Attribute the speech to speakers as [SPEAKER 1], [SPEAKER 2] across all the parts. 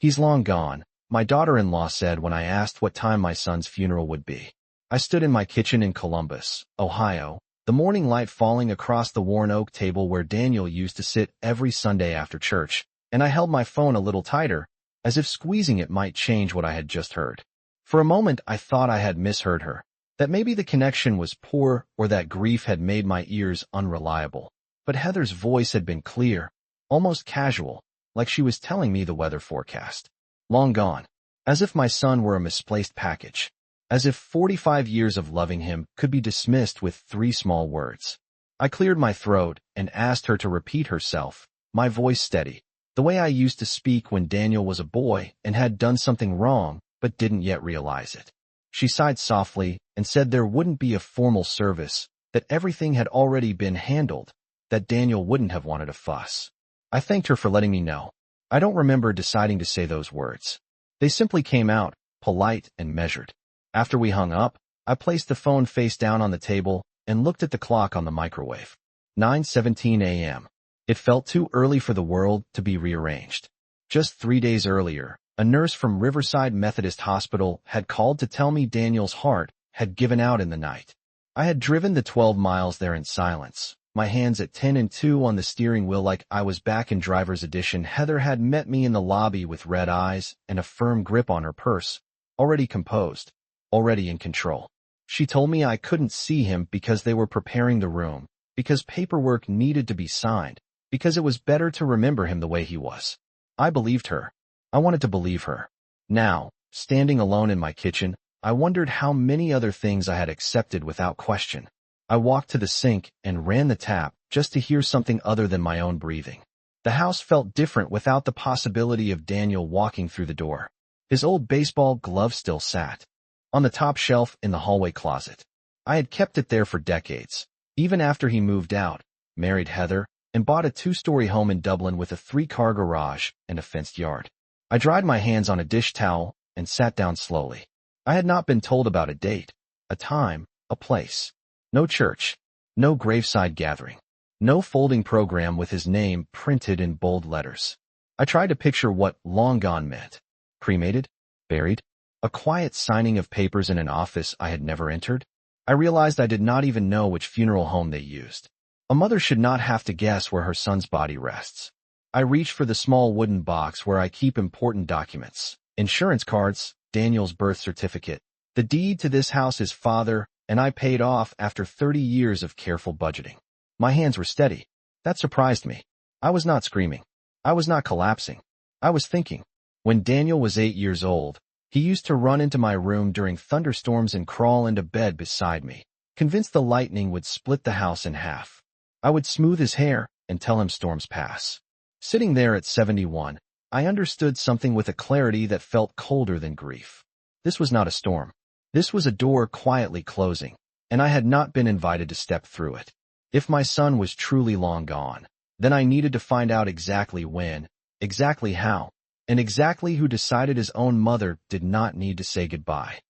[SPEAKER 1] He's long gone, my daughter-in-law said when I asked what time my son's funeral would be. I stood in my kitchen in Columbus, Ohio, the morning light falling across the worn oak table where Daniel used to sit every Sunday after church, and I held my phone a little tighter, as if squeezing it might change what I had just heard. For a moment I thought I had misheard her, that maybe the connection was poor or that grief had made my ears unreliable. But Heather's voice had been clear, almost casual, like she was telling me the weather forecast. Long gone. As if my son were a misplaced package. As if 45 years of loving him could be dismissed with 3 small words. I cleared my throat and asked her to repeat herself, my voice steady, the way I used to speak when Daniel was a boy and had done something wrong but didn't yet realize it. She sighed softly and said there wouldn't be a formal service, that everything had already been handled, that Daniel wouldn't have wanted a fuss. I thanked her for letting me know. I don't remember deciding to say those words. They simply came out, polite and measured. After we hung up, I placed the phone face down on the table and looked at the clock on the microwave. 9:17 a.m. It felt too early for the world to be rearranged. Just 3 days earlier, a nurse from Riverside Methodist Hospital had called to tell me Daniel's heart had given out in the night. I had driven the 12 miles there in silence, my hands at 10 and 2 on the steering wheel like I was back in driver's edition. Heather had met me in the lobby with red eyes and a firm grip on her purse, already composed, already in control. She told me I couldn't see him because they were preparing the room, because paperwork needed to be signed, because it was better to remember him the way he was. I believed her. I wanted to believe her. Now, standing alone in my kitchen, I wondered how many other things I had accepted without question. I walked to the sink and ran the tap just to hear something other than my own breathing. The house felt different without the possibility of Daniel walking through the door. His old baseball glove still sat on the top shelf in the hallway closet. I had kept it there for decades, even after he moved out, married Heather, and bought a 2-story home in Dublin with a 3-car garage and a fenced yard. I dried my hands on a dish towel and sat down slowly. I had not been told about a date, a time, a place. No church, no graveside gathering, no folding program with his name printed in bold letters. I tried to picture what long gone meant. Cremated? Buried? A quiet signing of papers in an office I had never entered? I realized I did not even know which funeral home they used. A mother should not have to guess where her son's body rests. I reached for the small wooden box where I keep important documents. Insurance cards, Daniel's birth certificate, the deed to this house his father and I paid off after 30 years of careful budgeting. My hands were steady. That surprised me. I was not screaming. I was not collapsing. I was thinking. When Daniel was 8 years old, he used to run into my room during thunderstorms and crawl into bed beside me, convinced the lightning would split the house in half. I would smooth his hair and tell him storms pass. Sitting there at 71, I understood something with a clarity that felt colder than grief. This was not a storm. This was a door quietly closing, and I had not been invited to step through it. If my son was truly long gone, then I needed to find out exactly when, exactly how, and exactly who decided his own mother did not need to say goodbye.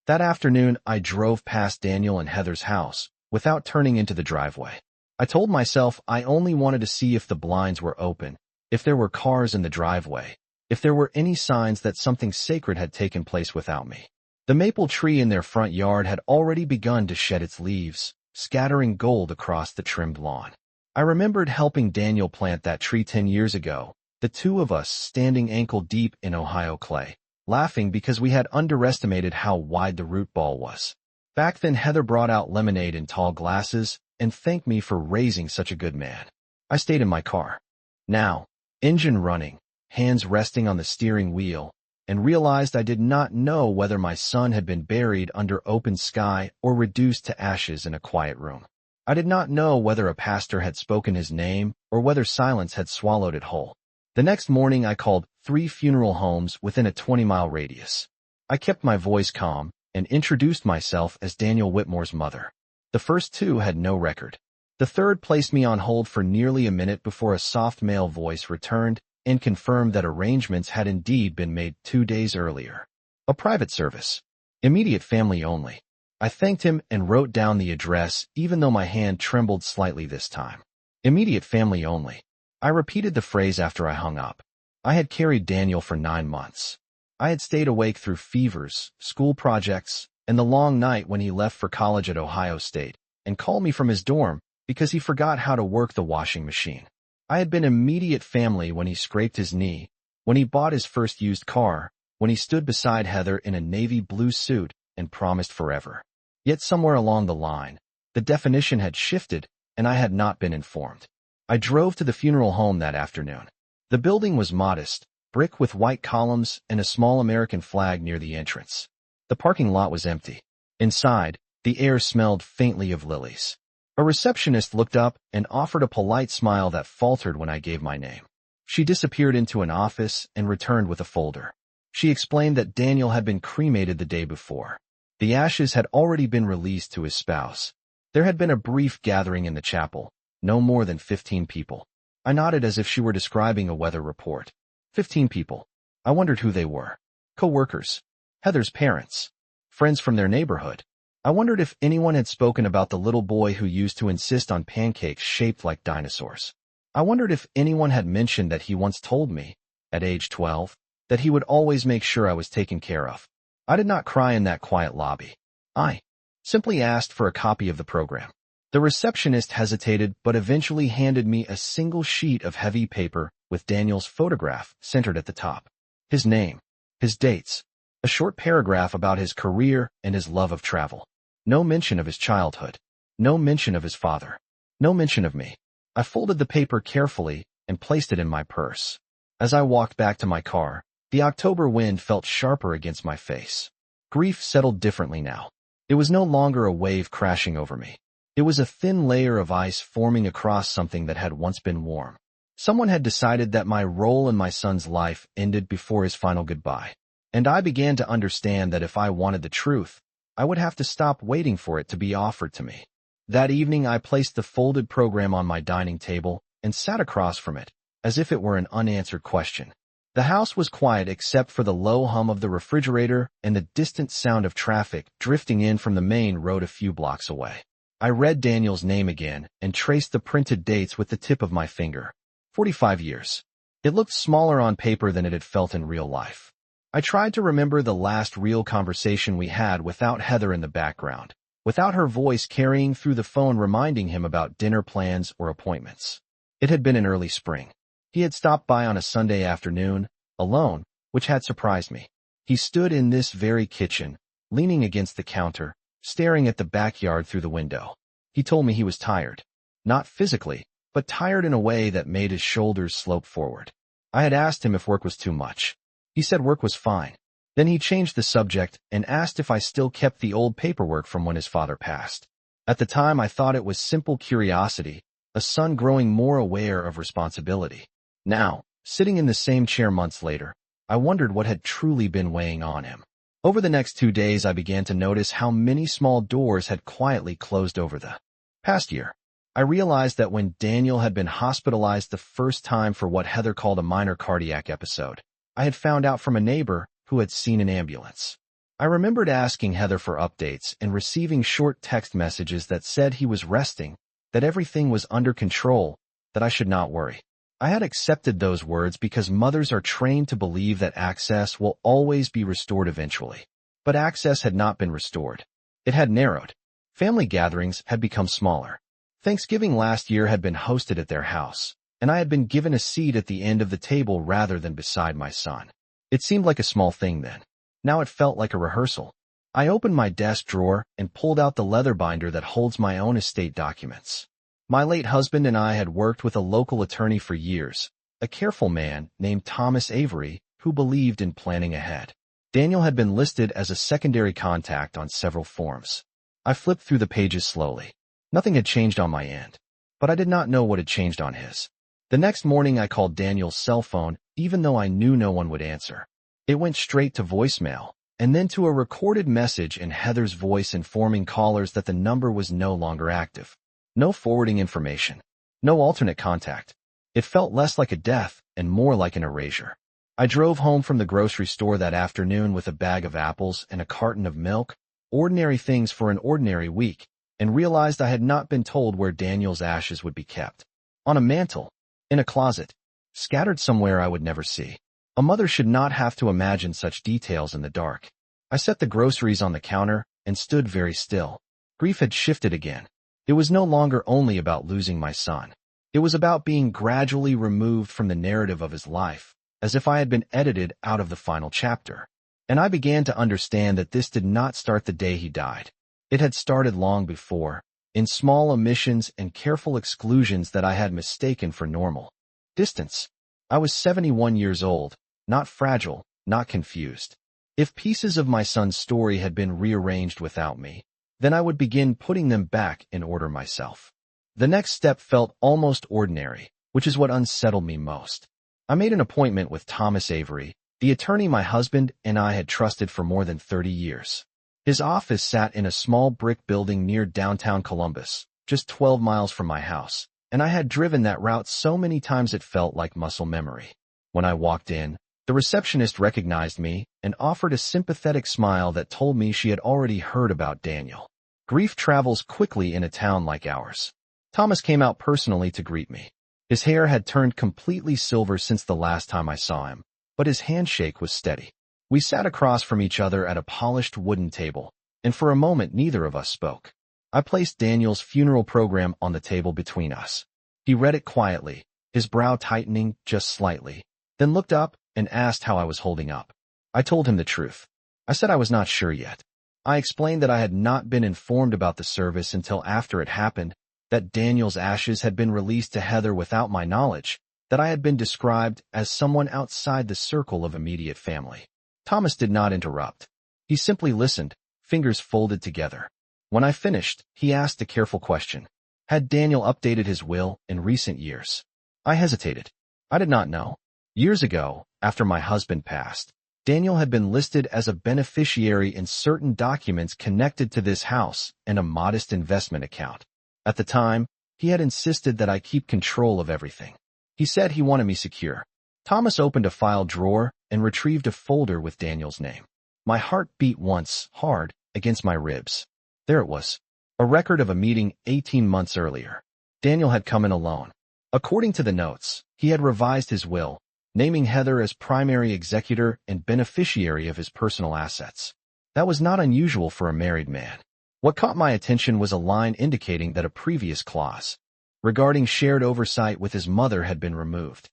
[SPEAKER 1] That afternoon, I drove past Daniel and Heather's house without turning into the driveway. I told myself I only wanted to see if the blinds were open, if there were cars in the driveway, if there were any signs that something sacred had taken place without me. The maple tree in their front yard had already begun to shed its leaves, scattering gold across the trimmed lawn. I remembered helping Daniel plant that tree 10 years ago, the two of us standing ankle-deep in Ohio clay, laughing because we had underestimated how wide the root ball was. Back then Heather brought out lemonade in tall glasses and thanked me for raising such a good man. I stayed in my car. Now, engine running, hands resting on the steering wheel, and realized I did not know whether my son had been buried under open sky or reduced to ashes in a quiet room. I did not know whether a pastor had spoken his name or whether silence had swallowed it whole. The next morning I called 3 funeral homes within a 20-mile radius. I kept my voice calm and introduced myself as Daniel Whitmore's mother. The first 2 had no record. The third placed me on hold for nearly a minute before a soft male voice returned and confirmed that arrangements had indeed been made 2 days earlier. A private service. Immediate family only. I thanked him and wrote down the address even though my hand trembled slightly this time. Immediate family only. I repeated the phrase after I hung up. I had carried Daniel for 9 months. I had stayed awake through fevers, school projects, and the long night when he left for college at Ohio State, and called me from his dorm because he forgot how to work the washing machine. I had been immediate family when he scraped his knee, when he bought his first used car, when he stood beside Heather in a navy blue suit and promised forever. Yet somewhere along the line, the definition had shifted, and I had not been informed. I drove to the funeral home that afternoon. The building was modest, brick with white columns and a small American flag near the entrance. The parking lot was empty. Inside, the air smelled faintly of lilies. A receptionist looked up and offered a polite smile that faltered when I gave my name. She disappeared into an office and returned with a folder. She explained that Daniel had been cremated the day before. The ashes had already been released to his spouse. There had been a brief gathering in the chapel, no more than 15 people. I nodded as if she were describing a weather report. 15 people. I wondered who they were. Co-workers. Heather's parents. Friends from their neighborhood. I wondered if anyone had spoken about the little boy who used to insist on pancakes shaped like dinosaurs. I wondered if anyone had mentioned that he once told me, at age 12, that he would always make sure I was taken care of. I did not cry in that quiet lobby. I simply asked for a copy of the program. The receptionist hesitated but eventually handed me a single sheet of heavy paper with Daniel's photograph centered at the top. His name, his dates, a short paragraph about his career and his love of travel. No mention of his childhood. No mention of his father. No mention of me. I folded the paper carefully and placed it in my purse. As I walked back to my car, the October wind felt sharper against my face. Grief settled differently now. It was no longer a wave crashing over me. It was a thin layer of ice forming across something that had once been warm. Someone had decided that my role in my son's life ended before his final goodbye. And I began to understand that if I wanted the truth, I would have to stop waiting for it to be offered to me. That evening I placed the folded program on my dining table and sat across from it, as if it were an unanswered question. The house was quiet except for the low hum of the refrigerator and the distant sound of traffic drifting in from the main road a few blocks away. I read Daniel's name again and traced the printed dates with the tip of my finger. 45 years. It looked smaller on paper than it had felt in real life. I tried to remember the last real conversation we had without Heather in the background, without her voice carrying through the phone reminding him about dinner plans or appointments. It had been in early spring. He had stopped by on a Sunday afternoon, alone, which had surprised me. He stood in this very kitchen, leaning against the counter, staring at the backyard through the window. He told me he was tired. Not physically, but tired in a way that made his shoulders slope forward. I had asked him if work was too much. He said work was fine. Then he changed the subject and asked if I still kept the old paperwork from when his father passed. At the time, I thought it was simple curiosity, a son growing more aware of responsibility. Now, sitting in the same chair months later, I wondered what had truly been weighing on him. Over the next 2 days, I began to notice how many small doors had quietly closed over the past year. I realized that when Daniel had been hospitalized the first time for what Heather called a minor cardiac episode, I had found out from a neighbor who had seen an ambulance. I remembered asking Heather for updates and receiving short text messages that said he was resting, that everything was under control, that I should not worry. I had accepted those words because mothers are trained to believe that access will always be restored eventually. But access had not been restored. It had narrowed. Family gatherings had become smaller. Thanksgiving last year had been hosted at their house, and I had been given a seat at the end of the table rather than beside my son. It seemed like a small thing then. Now it felt like a rehearsal. I opened my desk drawer and pulled out the leather binder that holds my own estate documents. My late husband and I had worked with a local attorney for years, a careful man named Thomas Avery who believed in planning ahead. Daniel had been listed as a secondary contact on several forms. I flipped through the pages slowly. Nothing had changed on my end, but I did not know what had changed on his. The next morning I called Daniel's cell phone, even though I knew no one would answer. It went straight to voicemail, and then to a recorded message in Heather's voice informing callers that the number was no longer active. No forwarding information. No alternate contact. It felt less like a death and more like an erasure. I drove home from the grocery store that afternoon with a bag of apples and a carton of milk, ordinary things for an ordinary week, and realized I had not been told where Daniel's ashes would be kept. On a mantle. In a closet. scattered somewhere I would never see. A mother should not have to imagine such details in the dark. I set the groceries on the counter and stood very still. Grief had shifted again. It was no longer only about losing my son. It was about being gradually removed from the narrative of his life, as if I had been edited out of the final chapter. And I began to understand that this did not start the day he died. It had started long before, in small omissions and careful exclusions that I had mistaken for normal. Distance. I was 71 years old, not fragile, not confused. If pieces of my son's story had been rearranged without me, then I would begin putting them back in order myself. The next step felt almost ordinary, which is what unsettled me most. I made an appointment with Thomas Avery, the attorney my husband and I had trusted for more than 30 years. His office sat in a small brick building near downtown Columbus, just 12 miles from my house, and I had driven that route so many times it felt like muscle memory. When I walked in, the receptionist recognized me and offered a sympathetic smile that told me she had already heard about Daniel. Grief travels quickly in a town like ours. Thomas came out personally to greet me. His hair had turned completely silver since the last time I saw him, but his handshake was steady. We sat across from each other at a polished wooden table, and for a moment neither of us spoke. I placed Daniel's funeral program on the table between us. He read it quietly, his brow tightening just slightly, then looked up and asked how I was holding up. I told him the truth. I said I was not sure yet. I explained that I had not been informed about the service until after it happened, that Daniel's ashes had been released to Heather without my knowledge, that I had been described as someone outside the circle of immediate family. Thomas did not interrupt. He simply listened, fingers folded together. When I finished, he asked a careful question. Had Daniel updated his will in recent years? I hesitated. I did not know. Years ago, after my husband passed, Daniel had been listed as a beneficiary in certain documents connected to this house and a modest investment account. At the time, he had insisted that I keep control of everything. He said he wanted me secure. Thomas opened a file drawer and retrieved a folder with Daniel's name. My heart beat once, hard, against my ribs. There it was. A record of a meeting 18 months earlier. Daniel had come in alone. According to the notes, he had revised his will, naming Heather as primary executor and beneficiary of his personal assets. That was not unusual for a married man. What caught my attention was a line indicating that a previous clause regarding shared oversight with his mother had been removed.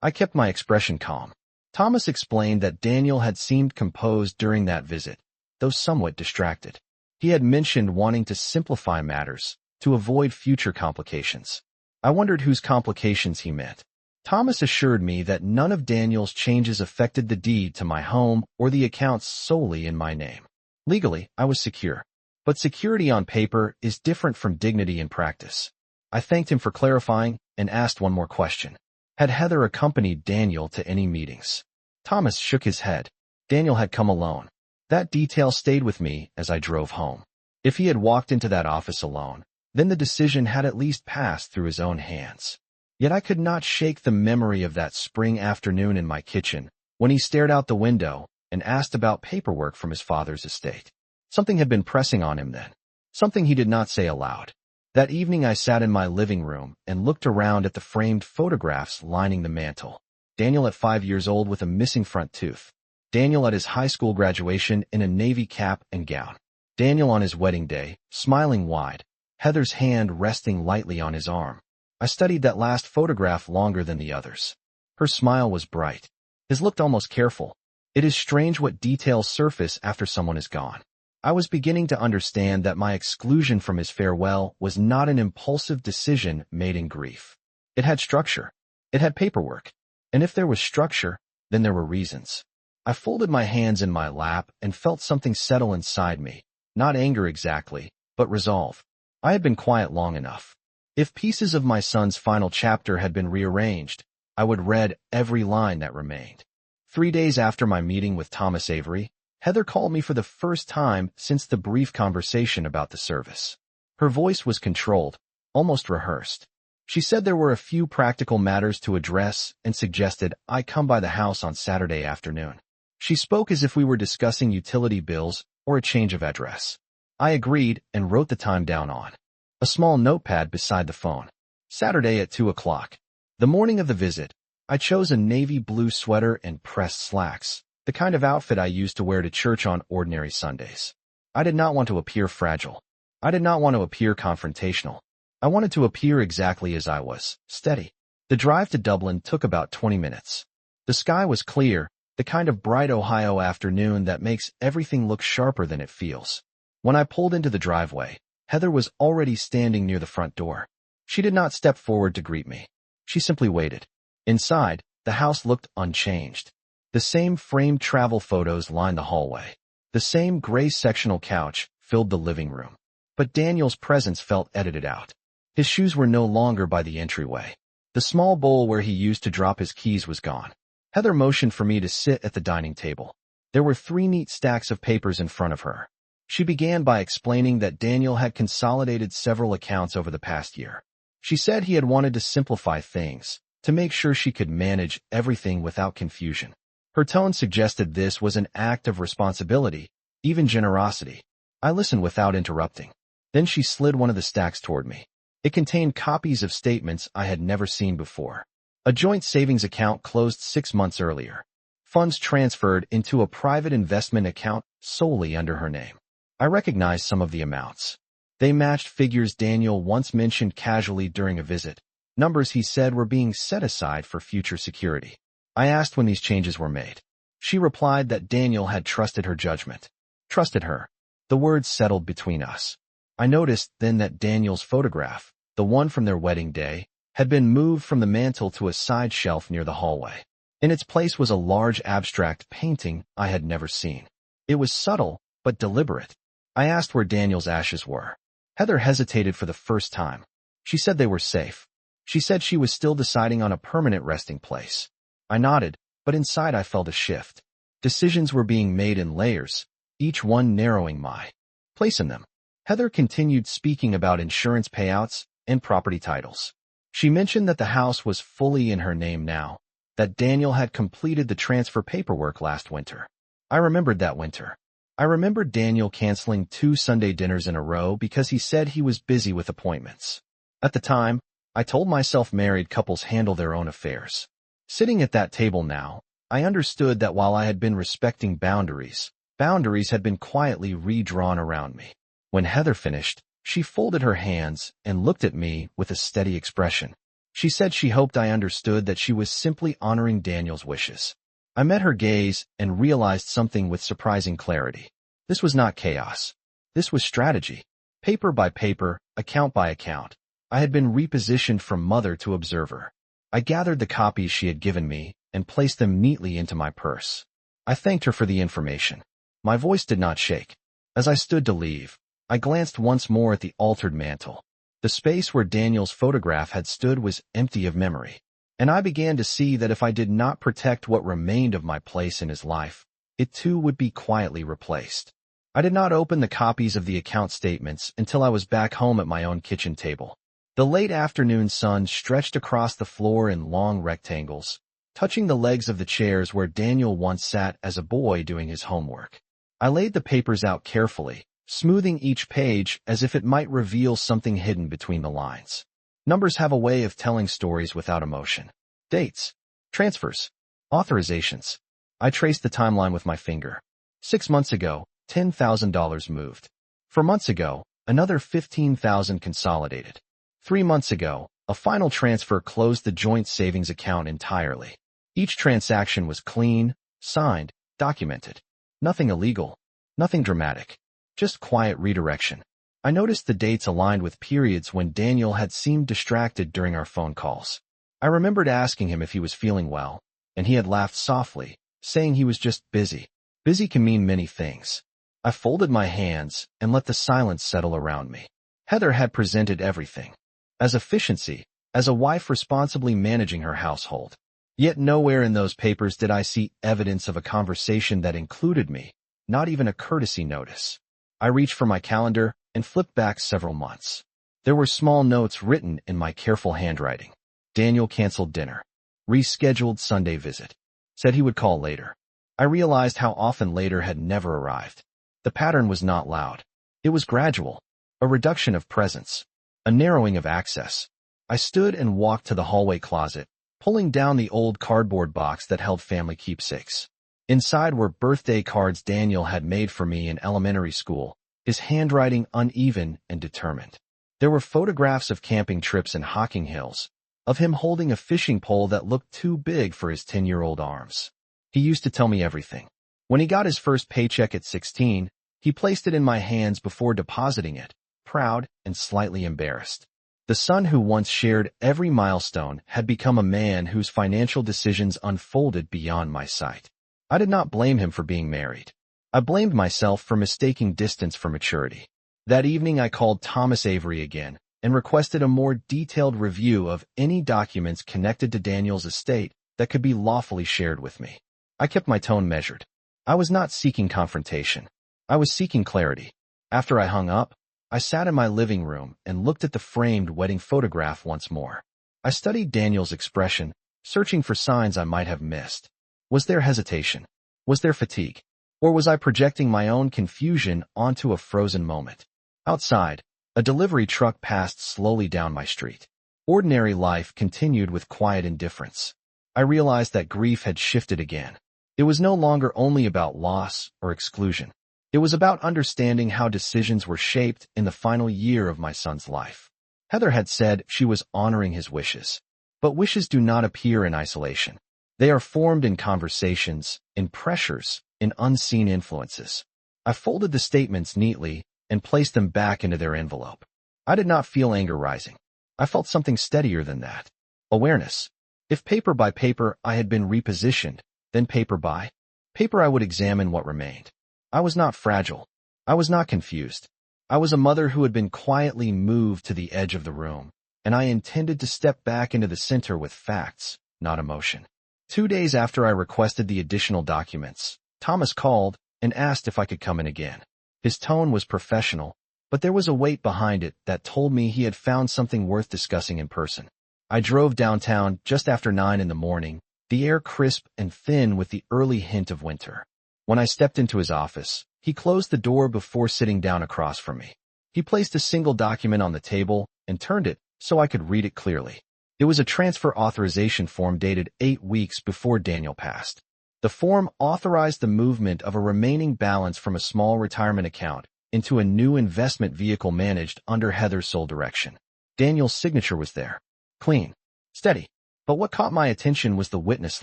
[SPEAKER 1] I kept my expression calm. Thomas explained that Daniel had seemed composed during that visit, though somewhat distracted. He had mentioned wanting to simplify matters, to avoid future complications. I wondered whose complications he meant. Thomas assured me that none of Daniel's changes affected the deed to my home or the accounts solely in my name. Legally, I was secure. But security on paper is different from dignity in practice. I thanked him for clarifying and asked one more question. Had Heather accompanied Daniel to any meetings? Thomas shook his head. Daniel had come alone. That detail stayed with me as I drove home. If he had walked into that office alone, then the decision had at least passed through his own hands. Yet I could not shake the memory of that spring afternoon in my kitchen, when he stared out the window and asked about paperwork from his father's estate. Something had been pressing on him then. Something he did not say aloud. That evening I sat in my living room and looked around at the framed photographs lining the mantel. Daniel at 5 years old with a missing front tooth. Daniel at his high school graduation in a navy cap and gown. Daniel on his wedding day, smiling wide, Heather's hand resting lightly on his arm. I studied that last photograph longer than the others. Her smile was bright. His looked almost careful. It is strange what details surface after someone is gone. I was beginning to understand that my exclusion from his farewell was not an impulsive decision made in grief. It had structure. It had paperwork. And if there was structure, then there were reasons. I folded my hands in my lap and felt something settle inside me. Not anger exactly, but resolve. I had been quiet long enough. If pieces of my son's final chapter had been rearranged, I would read every line that remained. 3 days after my meeting with Thomas Avery, Heather called me for the first time since the brief conversation about the service. Her voice was controlled, almost rehearsed. She said there were a few practical matters to address and suggested I come by the house on Saturday afternoon. She spoke as if we were discussing utility bills or a change of address. I agreed and wrote the time down on a small notepad beside the phone. Saturday at 2 o'clock. The morning of the visit, I chose a navy blue sweater and pressed slacks, the kind of outfit I used to wear to church on ordinary Sundays. I did not want to appear fragile. I did not want to appear confrontational. I wanted to appear exactly as I was, steady. The drive to Dublin took about 20 minutes. The sky was clear, the kind of bright Ohio afternoon that makes everything look sharper than it feels. When I pulled into the driveway, Heather was already standing near the front door. She did not step forward to greet me. She simply waited. Inside, the house looked unchanged. The same framed travel photos lined the hallway. The same gray sectional couch filled the living room. But Daniel's presence felt edited out. His shoes were no longer by the entryway. The small bowl where he used to drop his keys was gone. Heather motioned for me to sit at the dining table. There were 3 neat stacks of papers in front of her. She began by explaining that Daniel had consolidated several accounts over the past year. She said he had wanted to simplify things, to make sure she could manage everything without confusion. Her tone suggested this was an act of responsibility, even generosity. I listened without interrupting. Then she slid one of the stacks toward me. It contained copies of statements I had never seen before. A joint savings account closed 6 months earlier. Funds transferred into a private investment account solely under her name. I recognized some of the amounts. They matched figures Daniel once mentioned casually during a visit, numbers he said were being set aside for future security. I asked when these changes were made. She replied that Daniel had trusted her judgment. Trusted her. The words settled between us. I noticed then that Daniel's photograph, the one from their wedding day, had been moved from the mantel to a side shelf near the hallway. In its place was a large abstract painting I had never seen. It was subtle, but deliberate. I asked where Daniel's ashes were. Heather hesitated for the first time. She said they were safe. She said she was still deciding on a permanent resting place. I nodded, but inside I felt a shift. Decisions were being made in layers, each one narrowing my place in them. Heather continued speaking about insurance payouts and property titles. She mentioned that the house was fully in her name now, that Daniel had completed the transfer paperwork last winter. I remembered that winter. I remembered Daniel canceling 2 Sunday dinners in a row because he said he was busy with appointments. At the time, I told myself married couples handle their own affairs. Sitting at that table now, I understood that while I had been respecting boundaries had been quietly redrawn around me. When Heather finished, she folded her hands and looked at me with a steady expression. She said she hoped I understood that she was simply honoring Daniel's wishes. I met her gaze and realized something with surprising clarity. This was not chaos. This was strategy. Paper by paper, account by account, I had been repositioned from mother to observer. I gathered the copies she had given me and placed them neatly into my purse. I thanked her for the information. My voice did not shake. As I stood to leave, I glanced once more at the altered mantel. The space where Daniel's photograph had stood was empty of memory, and I began to see that if I did not protect what remained of my place in his life, it too would be quietly replaced. I did not open the copies of the account statements until I was back home at my own kitchen table. The late afternoon sun stretched across the floor in long rectangles, touching the legs of the chairs where Daniel once sat as a boy doing his homework. I laid the papers out carefully, smoothing each page as if it might reveal something hidden between the lines. Numbers have a way of telling stories without emotion. Dates, transfers, authorizations. I traced the timeline with my finger. 6 months ago, $10,000 moved. 4 months ago, another $15,000 consolidated. 3 months ago, a final transfer closed the joint savings account entirely. Each transaction was clean, signed, documented. Nothing illegal, nothing dramatic, just quiet redirection. I noticed the dates aligned with periods when Daniel had seemed distracted during our phone calls. I remembered asking him if he was feeling well, and he had laughed softly, saying he was just busy. Busy can mean many things. I folded my hands and let the silence settle around me. Heather had presented everything. As efficiency, as a wife responsibly managing her household. Yet nowhere in those papers did I see evidence of a conversation that included me, not even a courtesy notice. I reached for my calendar and flipped back several months. There were small notes written in my careful handwriting. Daniel canceled dinner. Rescheduled Sunday visit. Said he would call later. I realized how often later had never arrived. The pattern was not loud. It was gradual. A reduction of presence. A narrowing of access. I stood and walked to the hallway closet, pulling down the old cardboard box that held family keepsakes. Inside were birthday cards Daniel had made for me in elementary school, his handwriting uneven and determined. There were photographs of camping trips in Hocking Hills, of him holding a fishing pole that looked too big for his 10-year-old arms. He used to tell me everything. When he got his first paycheck at 16, he placed it in my hands before depositing it, proud and slightly embarrassed. The son who once shared every milestone had become a man whose financial decisions unfolded beyond my sight. I did not blame him for being married. I blamed myself for mistaking distance for maturity. That evening I called Thomas Avery again and requested a more detailed review of any documents connected to Daniel's estate that could be lawfully shared with me. I kept my tone measured. I was not seeking confrontation. I was seeking clarity. After I hung up, I sat in my living room and looked at the framed wedding photograph once more. I studied Daniel's expression, searching for signs I might have missed. Was there hesitation? Was there fatigue? Or was I projecting my own confusion onto a frozen moment? Outside, a delivery truck passed slowly down my street. Ordinary life continued with quiet indifference. I realized that grief had shifted again. It was no longer only about loss or exclusion. It was about understanding how decisions were shaped in the final year of my son's life. Heather had said she was honoring his wishes. But wishes do not appear in isolation. They are formed in conversations, in pressures, in unseen influences. I folded the statements neatly and placed them back into their envelope. I did not feel anger rising. I felt something steadier than that. Awareness. If paper by paper I had been repositioned, then paper by paper I would examine what remained. I was not fragile. I was not confused. I was a mother who had been quietly moved to the edge of the room, and I intended to step back into the center with facts, not emotion. 2 days after I requested the additional documents, Thomas called and asked if I could come in again. His tone was professional, but there was a weight behind it that told me he had found something worth discussing in person. I drove downtown just after 9 in the morning, the air crisp and thin with the early hint of winter. When I stepped into his office, he closed the door before sitting down across from me. He placed a single document on the table and turned it so I could read it clearly. It was a transfer authorization form dated 8 weeks before Daniel passed. The form authorized the movement of a remaining balance from a small retirement account into a new investment vehicle managed under Heather's sole direction. Daniel's signature was there. Clean. Steady. But what caught my attention was the witness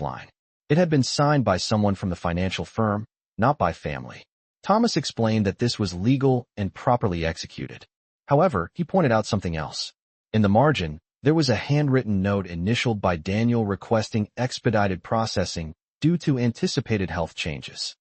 [SPEAKER 1] line. It had been signed by someone from the financial firm, not by family. Thomas explained that this was legal and properly executed. However, he pointed out something else. In the margin, there was a handwritten note initialed by Daniel requesting expedited processing due to anticipated health changes.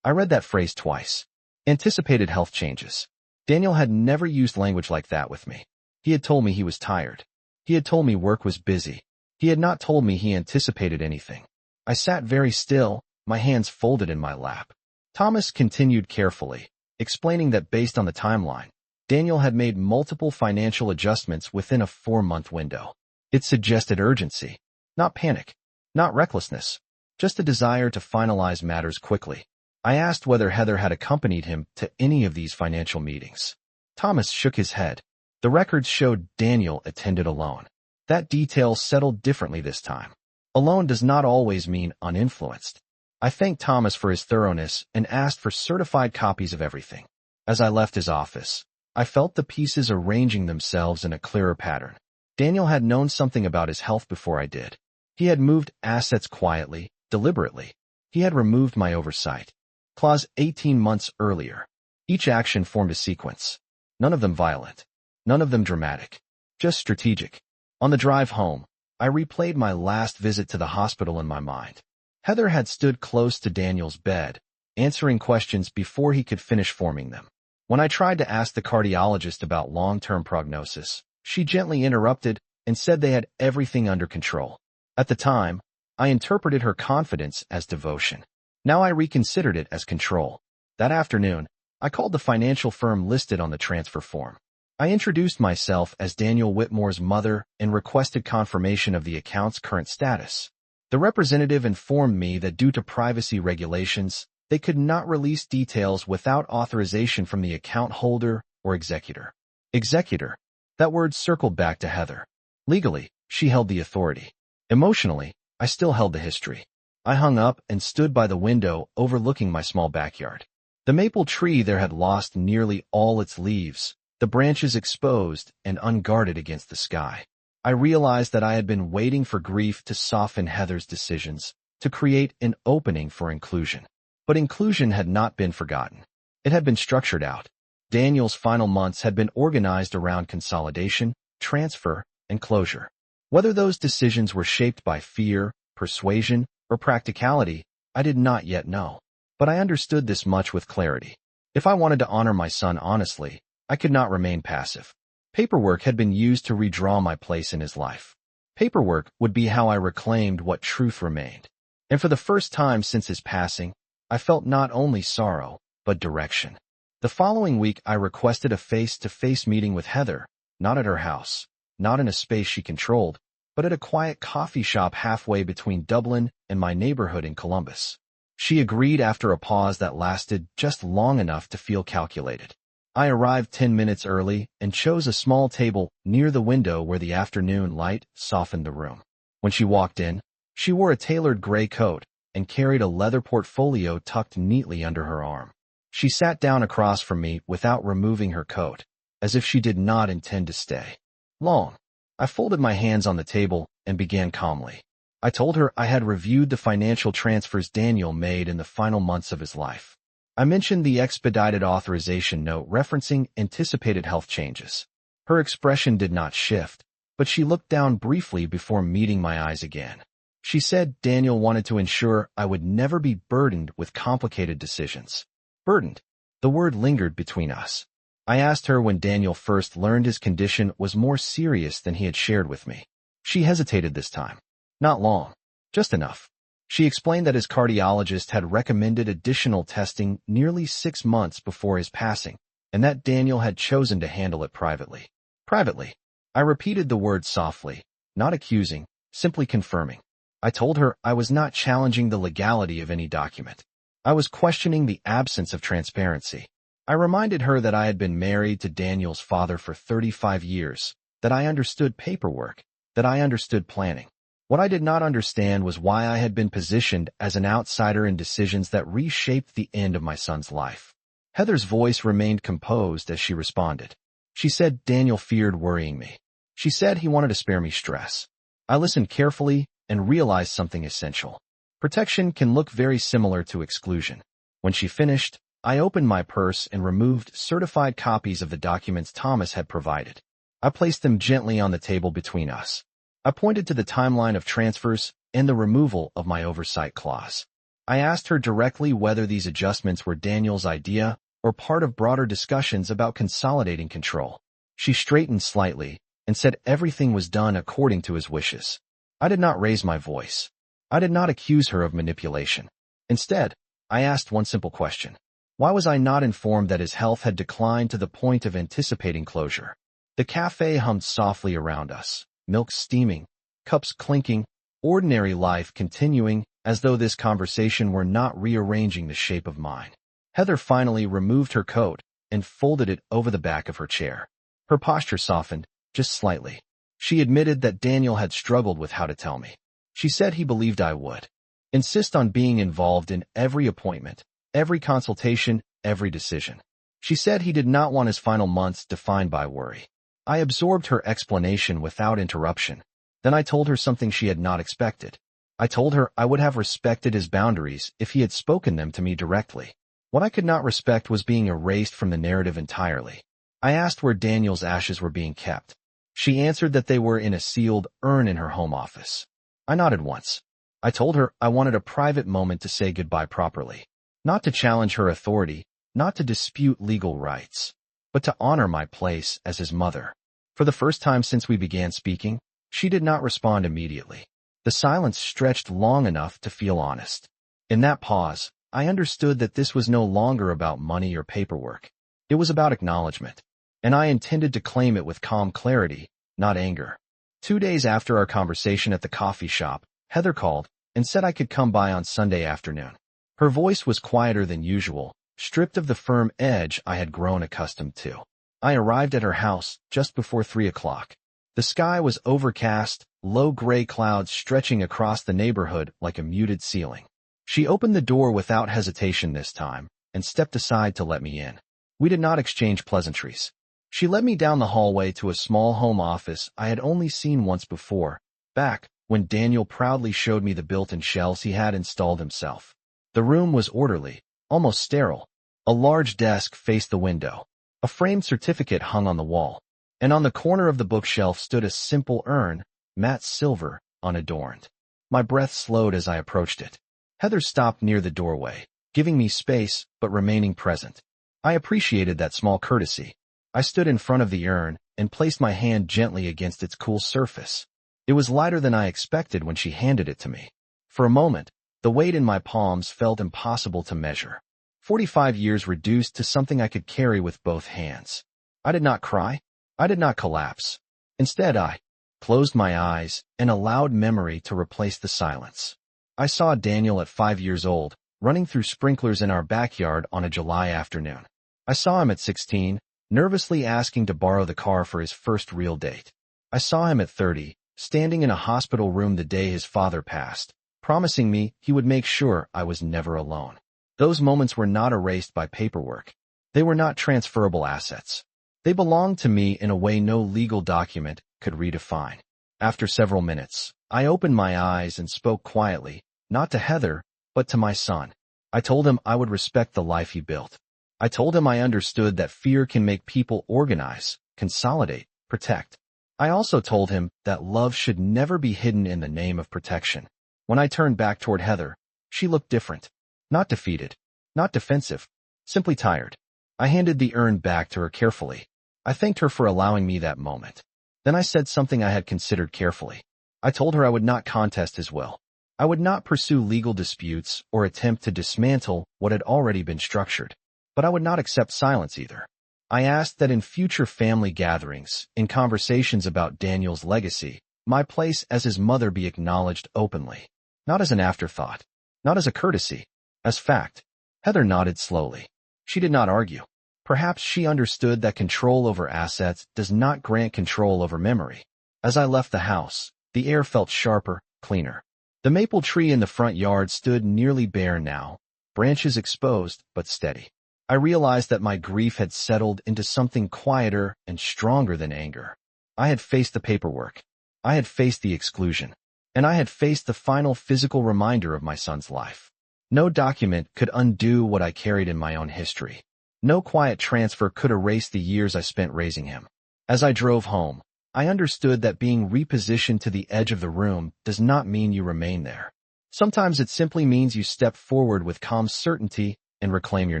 [SPEAKER 1] I read that phrase twice. Anticipated health changes. Daniel had never used language like that with me. He had told me he was tired. He had told me work was busy. He had not told me he anticipated anything. I sat very still, my hands folded in my lap. Thomas continued carefully, explaining that based on the timeline, Daniel had made multiple financial adjustments within a 4-month window. It suggested urgency, not panic, not recklessness, just a desire to finalize matters quickly. I asked whether Heather had accompanied him to any of these financial meetings. Thomas shook his head. The records showed Daniel attended alone. That detail settled differently this time. Alone does not always mean uninfluenced. I thanked Thomas for his thoroughness and asked for certified copies of everything. As I left his office, I felt the pieces arranging themselves in a clearer pattern. Daniel had known something about his health before I did. He had moved assets quietly, deliberately. He had removed my oversight. Clause 18 months earlier. Each action formed a sequence. None of them violent. None of them dramatic. Just strategic. On the drive home, I replayed my last visit to the hospital in my mind. Heather had stood close to Daniel's bed, answering questions before he could finish forming them. When I tried to ask the cardiologist about long-term prognosis, she gently interrupted and said they had everything under control. At the time, I interpreted her confidence as devotion. Now I reconsidered it as control. That afternoon, I called the financial firm listed on the transfer form. I introduced myself as Daniel Whitmore's mother and requested confirmation of the account's current status. The representative informed me that due to privacy regulations, they could not release details without authorization from the account holder or executor. Executor. That word circled back to Heather. Legally, she held the authority. Emotionally, I still held the history. I hung up and stood by the window overlooking my small backyard. The maple tree there had lost nearly all its leaves, the branches exposed and unguarded against the sky. I realized that I had been waiting for grief to soften Heather's decisions, to create an opening for inclusion. But inclusion had not been forgotten. It had been structured out. Daniel's final months had been organized around consolidation, transfer, and closure. Whether those decisions were shaped by fear, persuasion, or practicality, I did not yet know. But I understood this much with clarity. If I wanted to honor my son honestly, I could not remain passive. Paperwork had been used to redraw my place in his life. Paperwork would be how I reclaimed what truth remained. And for the first time since his passing, I felt not only sorrow, but direction. The following week, I requested a face-to-face meeting with Heather, not at her house, not in a space she controlled, but at a quiet coffee shop halfway between Dublin and my neighborhood in Columbus. She agreed after a pause that lasted just long enough to feel calculated. I arrived 10 minutes early and chose a small table near the window where the afternoon light softened the room. When she walked in, she wore a tailored gray coat and carried a leather portfolio tucked neatly under her arm. She sat down across from me without removing her coat, as if she did not intend to stay long. I folded my hands on the table and began calmly. I told her I had reviewed the financial transfers Daniel made in the final months of his life. I mentioned the expedited authorization note referencing anticipated health changes. Her expression did not shift, but she looked down briefly before meeting my eyes again. She said Daniel wanted to ensure I would never be burdened with complicated decisions. Burdened. The word lingered between us. I asked her when Daniel first learned his condition was more serious than he had shared with me. She hesitated this time. Not long. Just enough. She explained that his cardiologist had recommended additional testing nearly 6 months before his passing, and that Daniel had chosen to handle it privately. Privately. I repeated the word softly, not accusing, simply confirming. I told her I was not challenging the legality of any document. I was questioning the absence of transparency. I reminded her that I had been married to Daniel's father for 35 years, that I understood paperwork, that I understood planning. What I did not understand was why I had been positioned as an outsider in decisions that reshaped the end of my son's life. Heather's voice remained composed as she responded. She said Daniel feared worrying me. She said he wanted to spare me stress. I listened carefully and realized something essential. Protection can look very similar to exclusion. When she finished, I opened my purse and removed certified copies of the documents Thomas had provided. I placed them gently on the table between us. I pointed to the timeline of transfers and the removal of my oversight clause. I asked her directly whether these adjustments were Daniel's idea or part of broader discussions about consolidating control. She straightened slightly and said everything was done according to his wishes. I did not raise my voice. I did not accuse her of manipulation. Instead, I asked one simple question. Why was I not informed that his health had declined to the point of anticipating closure? The cafe hummed softly around us. Milk steaming, cups clinking, ordinary life continuing as though this conversation were not rearranging the shape of mine. Heather finally removed her coat and folded it over the back of her chair. Her posture softened, just slightly. She admitted that Daniel had struggled with how to tell me. She said he believed I would insist on being involved in every appointment, every consultation, every decision. She said he did not want his final months defined by worry. I absorbed her explanation without interruption. Then I told her something she had not expected. I told her I would have respected his boundaries if he had spoken them to me directly. What I could not respect was being erased from the narrative entirely. I asked where Daniel's ashes were being kept. She answered that they were in a sealed urn in her home office. I nodded once. I told her I wanted a private moment to say goodbye properly. Not to challenge her authority, not to dispute legal rights, but to honor my place as his mother. For the first time since we began speaking, she did not respond immediately. The silence stretched long enough to feel honest. In that pause, I understood that this was no longer about money or paperwork. It was about acknowledgment, and I intended to claim it with calm clarity, not anger. 2 days after our conversation at the coffee shop, Heather called and said I could come by on Sunday afternoon. Her voice was quieter than usual, stripped of the firm edge I had grown accustomed to. I arrived at her house just before 3 o'clock. The sky was overcast, low gray clouds stretching across the neighborhood like a muted ceiling. She opened the door without hesitation this time, and stepped aside to let me in. We did not exchange pleasantries. She led me down the hallway to a small home office I had only seen once before, back when Daniel proudly showed me the built-in shelves he had installed himself. The room was orderly, almost sterile. A large desk faced the window. A framed certificate hung on the wall, and on the corner of the bookshelf stood a simple urn, matte silver, unadorned. My breath slowed as I approached it. Heather stopped near the doorway, giving me space but remaining present. I appreciated that small courtesy. I stood in front of the urn and placed my hand gently against its cool surface. It was lighter than I expected when she handed it to me. For a moment, the weight in my palms felt impossible to measure. 45 years reduced to something I could carry with both hands. I did not cry. I did not collapse. Instead, I closed my eyes and allowed memory to replace the silence. I saw Daniel at 5 years old, running through sprinklers in our backyard on a July afternoon. I saw him at 16, nervously asking to borrow the car for his first real date. I saw him at 30, standing in a hospital room the day his father passed, promising me he would make sure I was never alone. Those moments were not erased by paperwork. They were not transferable assets. They belonged to me in a way no legal document could redefine. After several minutes, I opened my eyes and spoke quietly, not to Heather, but to my son. I told him I would respect the life he built. I told him I understood that fear can make people organize, consolidate, protect. I also told him that love should never be hidden in the name of protection. When I turned back toward Heather, she looked different. Not defeated, not defensive, simply tired. I handed the urn back to her carefully. I thanked her for allowing me that moment. Then I said something I had considered carefully. I told her I would not contest his will. I would not pursue legal disputes or attempt to dismantle what had already been structured. But I would not accept silence either. I asked that in future family gatherings, in conversations about Daniel's legacy, my place as his mother be acknowledged openly. Not as an afterthought. Not as a courtesy. As fact. Heather nodded slowly. She did not argue. Perhaps she understood that control over assets does not grant control over memory. As I left the house, the air felt sharper, cleaner. The maple tree in the front yard stood nearly bare now, branches exposed but steady. I realized that my grief had settled into something quieter and stronger than anger. I had faced the paperwork. I had faced the exclusion. And I had faced the final physical reminder of my son's life. No document could undo what I carried in my own history. No quiet transfer could erase the years I spent raising him. As I drove home, I understood that being repositioned to the edge of the room does not mean you remain there. Sometimes it simply means you step forward with calm certainty and reclaim your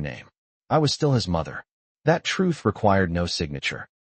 [SPEAKER 1] name. I was still his mother. That truth required no signature.